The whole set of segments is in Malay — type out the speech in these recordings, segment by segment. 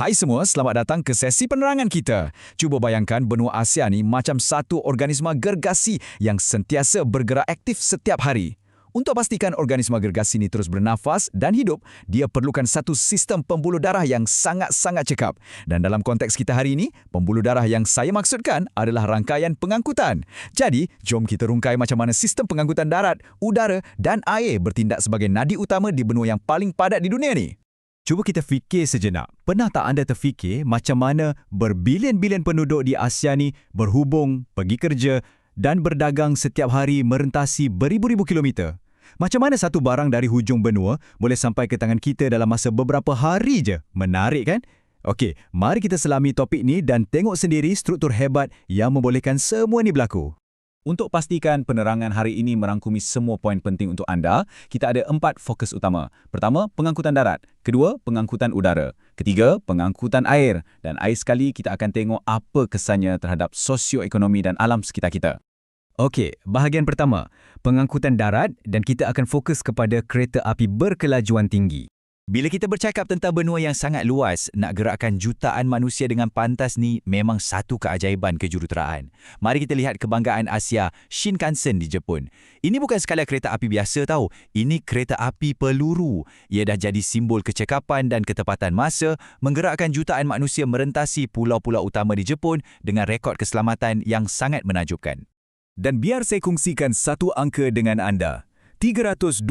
Hai semua, selamat datang ke sesi penerangan kita. Cuba bayangkan benua Asia ni macam satu organisma gergasi yang sentiasa bergerak aktif setiap hari. Untuk pastikan organisma gergasi ni terus bernafas dan hidup, dia perlukan satu sistem pembuluh darah yang sangat-sangat cekap. Dan dalam konteks kita hari ini, pembuluh darah yang saya maksudkan adalah rangkaian pengangkutan. Jadi, jom kita rungkai macam mana sistem pengangkutan darat, udara dan air bertindak sebagai nadi utama di benua yang paling padat di dunia ni. Cuba kita fikir sejenak. Pernah tak anda terfikir macam mana berbilion-bilion penduduk di Asia ni berhubung, pergi kerja dan berdagang setiap hari merentasi beribu-ribu kilometer? Macam mana satu barang dari hujung benua boleh sampai ke tangan kita dalam masa beberapa hari je? Menarik kan? Okey, mari kita selami topik ni dan tengok sendiri struktur hebat yang membolehkan semua ni berlaku. Untuk pastikan penerangan hari ini merangkumi semua poin penting untuk anda, kita ada 4 fokus utama. Pertama, pengangkutan darat. Kedua, pengangkutan udara. Ketiga, pengangkutan air. Dan akhir sekali, kita akan tengok apa kesannya terhadap sosioekonomi dan alam sekitar kita. Okey, bahagian pertama, pengangkutan darat dan kita akan fokus kepada kereta api berkelajuan tinggi. Bila kita bercakap tentang benua yang sangat luas, nak gerakkan jutaan manusia dengan pantas ni memang satu keajaiban kejuruteraan. Mari kita lihat kebanggaan Asia, Shinkansen di Jepun. Ini bukan sekadar kereta api biasa tau, ini kereta api peluru. Ia dah jadi simbol kecekapan dan ketepatan masa, menggerakkan jutaan manusia merentasi pulau-pulau utama di Jepun dengan rekod keselamatan yang sangat menakjubkan. Dan biar saya kongsikan satu angka dengan anda. 320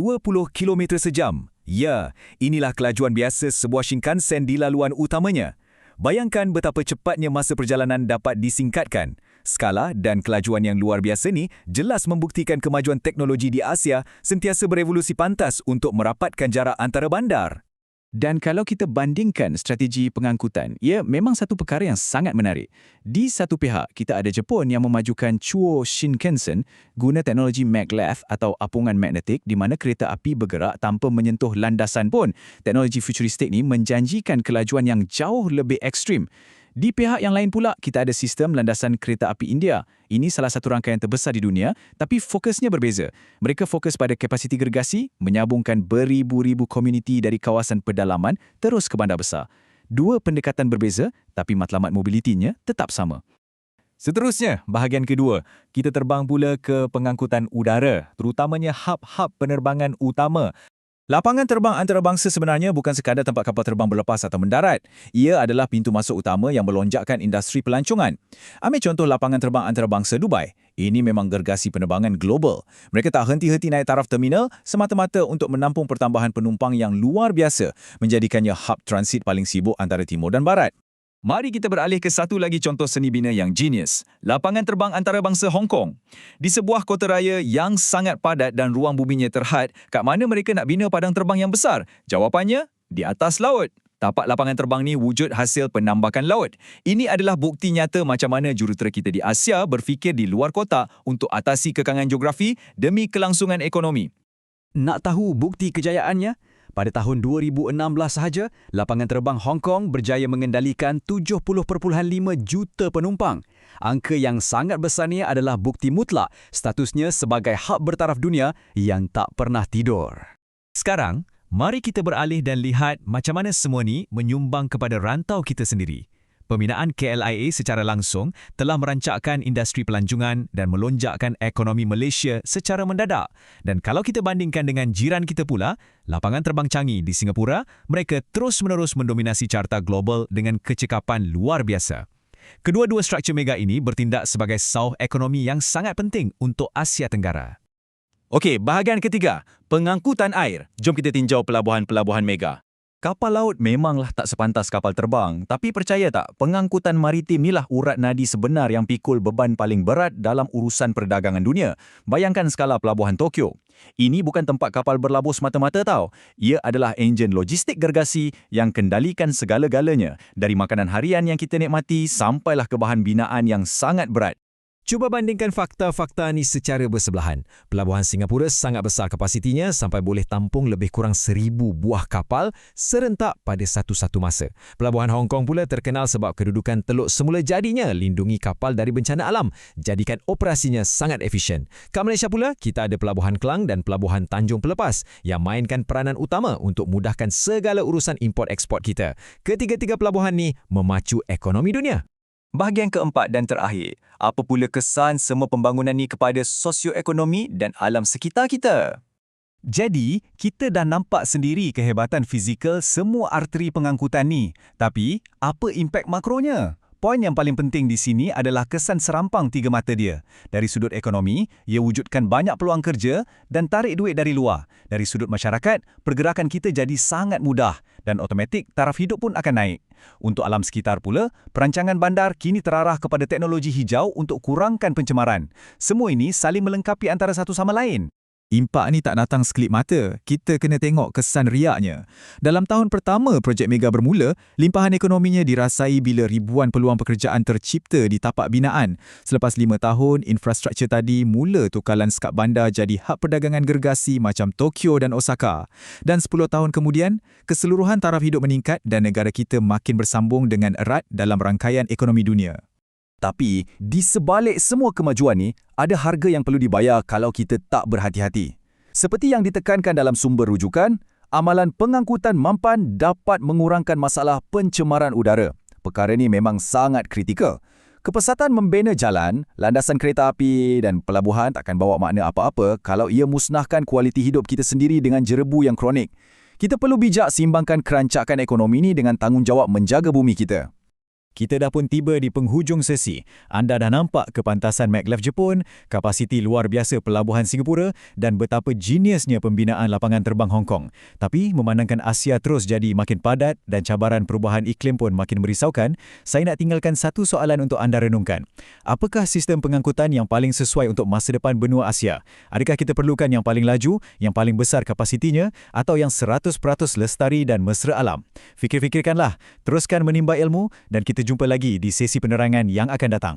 km sejam. Ya, inilah kelajuan biasa sebuah Shinkansen di laluan utamanya. Bayangkan betapa cepatnya masa perjalanan dapat disingkatkan. Skala dan kelajuan yang luar biasa ni jelas membuktikan kemajuan teknologi di Asia sentiasa berevolusi pantas untuk merapatkan jarak antara bandar. Dan kalau kita bandingkan strategi pengangkutan, ia memang satu perkara yang sangat menarik. Di satu pihak, kita ada Jepun yang memajukan Chuo Shinkansen guna teknologi maglev atau apungan magnetik di mana kereta api bergerak tanpa menyentuh landasan pun. Teknologi futuristik ni menjanjikan kelajuan yang jauh lebih ekstrim. Di pihak yang lain pula, kita ada sistem landasan kereta api India. Ini salah satu rangkaian terbesar di dunia, tapi fokusnya berbeza. Mereka fokus pada kapasiti gergasi, menyambungkan beribu-ribu komuniti dari kawasan pedalaman terus ke bandar besar. Dua pendekatan berbeza, tapi matlamat mobilitinya tetap sama. Seterusnya, bahagian kedua, kita terbang pula ke pengangkutan udara, terutamanya hub-hub penerbangan utama. Lapangan terbang antarabangsa sebenarnya bukan sekadar tempat kapal terbang berlepas atau mendarat. Ia adalah pintu masuk utama yang melonjakkan industri pelancongan. Ambil contoh lapangan terbang antarabangsa Dubai. Ini memang gergasi penerbangan global. Mereka tak henti-henti naik taraf terminal semata-mata untuk menampung pertambahan penumpang yang luar biasa, menjadikannya hub transit paling sibuk antara timur dan barat. Mari kita beralih ke satu lagi contoh seni bina yang genius. Lapangan terbang antarabangsa Hong Kong. Di sebuah kota raya yang sangat padat dan ruang buminya terhad, kat mana mereka nak bina padang terbang yang besar? Jawapannya, di atas laut. Tapak lapangan terbang ni wujud hasil penambakan laut. Ini adalah bukti nyata macam mana jurutera kita di Asia berfikir di luar kotak untuk atasi kekangan geografi demi kelangsungan ekonomi. Nak tahu bukti kejayaannya? Pada tahun 2016 sahaja, lapangan terbang Hong Kong berjaya mengendalikan 70.5 juta penumpang. Angka yang sangat besar ni adalah bukti mutlak statusnya sebagai hub bertaraf dunia yang tak pernah tidur. Sekarang, mari kita beralih dan lihat macam mana semua ni menyumbang kepada rantau kita sendiri. Pembinaan KLIA secara langsung telah merancakkan industri pelancongan dan melonjakkan ekonomi Malaysia secara mendadak. Dan kalau kita bandingkan dengan jiran kita pula, lapangan terbang Changi di Singapura, mereka terus-menerus mendominasi carta global dengan kecekapan luar biasa. Kedua-dua struktur mega ini bertindak sebagai sauh ekonomi yang sangat penting untuk Asia Tenggara. Okey, bahagian ketiga, pengangkutan air. Jom kita tinjau pelabuhan-pelabuhan mega. Kapal laut memanglah tak sepantas kapal terbang, tapi percaya tak, pengangkutan maritim inilah urat nadi sebenar yang pikul beban paling berat dalam urusan perdagangan dunia. Bayangkan skala pelabuhan Tokyo. Ini bukan tempat kapal berlabuh semata-mata tau. Ia adalah enjin logistik gergasi yang kendalikan segala-galanya, dari makanan harian yang kita nikmati sampailah ke bahan binaan yang sangat berat. Cuba bandingkan fakta-fakta ni secara bersebelahan. Pelabuhan Singapura sangat besar kapasitinya sampai boleh tampung lebih kurang 1,000 buah kapal serentak pada satu-satu masa. Pelabuhan Hong Kong pula terkenal sebab kedudukan teluk semula jadinya lindungi kapal dari bencana alam, jadikan operasinya sangat efisien. Kat Malaysia pula, kita ada Pelabuhan Klang dan Pelabuhan Tanjung Pelepas yang mainkan peranan utama untuk mudahkan segala urusan import-eksport kita. Ketiga-tiga pelabuhan ni memacu ekonomi dunia. Bahagian keempat dan terakhir, apa pula kesan semua pembangunan ni kepada sosioekonomi dan alam sekitar kita? Jadi, kita dah nampak sendiri kehebatan fizikal semua arteri pengangkutan ni. Tapi, apa impak makronya? Poin yang paling penting di sini adalah kesan serampang tiga mata dia. Dari sudut ekonomi, ia wujudkan banyak peluang kerja dan tarik duit dari luar. Dari sudut masyarakat, pergerakan kita jadi sangat mudah dan automatik taraf hidup pun akan naik. Untuk alam sekitar pula, perancangan bandar kini terarah kepada teknologi hijau untuk kurangkan pencemaran. Semua ini saling melengkapi antara satu sama lain. Impak ni tak datang sekelip mata. Kita kena tengok kesan riaknya. Dalam tahun pertama projek Mega bermula, limpahan ekonominya dirasai bila ribuan peluang pekerjaan tercipta di tapak binaan. Selepas 5 tahun, infrastruktur tadi mula tukar lanskap bandar jadi hub perdagangan gergasi macam Tokyo dan Osaka. Dan 10 tahun kemudian, keseluruhan taraf hidup meningkat dan negara kita makin bersambung dengan erat dalam rangkaian ekonomi dunia. Tapi, di sebalik semua kemajuan ni, ada harga yang perlu dibayar kalau kita tak berhati-hati. Seperti yang ditekankan dalam sumber rujukan, amalan pengangkutan mampan dapat mengurangkan masalah pencemaran udara. Perkara ni memang sangat kritikal. Kepesatan membina jalan, landasan kereta api dan pelabuhan takkan bawa makna apa-apa kalau ia musnahkan kualiti hidup kita sendiri dengan jerebu yang kronik. Kita perlu bijak seimbangkan kerancakan ekonomi ni dengan tanggungjawab menjaga bumi kita. Kita dah pun tiba di penghujung sesi. Anda dah nampak kepantasan maglev Jepun, kapasiti luar biasa pelabuhan Singapura dan betapa jeniusnya pembinaan lapangan terbang Hong Kong. Tapi memandangkan Asia terus jadi makin padat dan cabaran perubahan iklim pun makin merisaukan, saya nak tinggalkan satu soalan untuk anda renungkan. Apakah sistem pengangkutan yang paling sesuai untuk masa depan benua Asia? Adakah kita perlukan yang paling laju, yang paling besar kapasitinya atau yang 100% lestari dan mesra alam? Fikir-fikirkanlah, teruskan menimba ilmu dan kita jumpa lagi di sesi penerangan yang akan datang.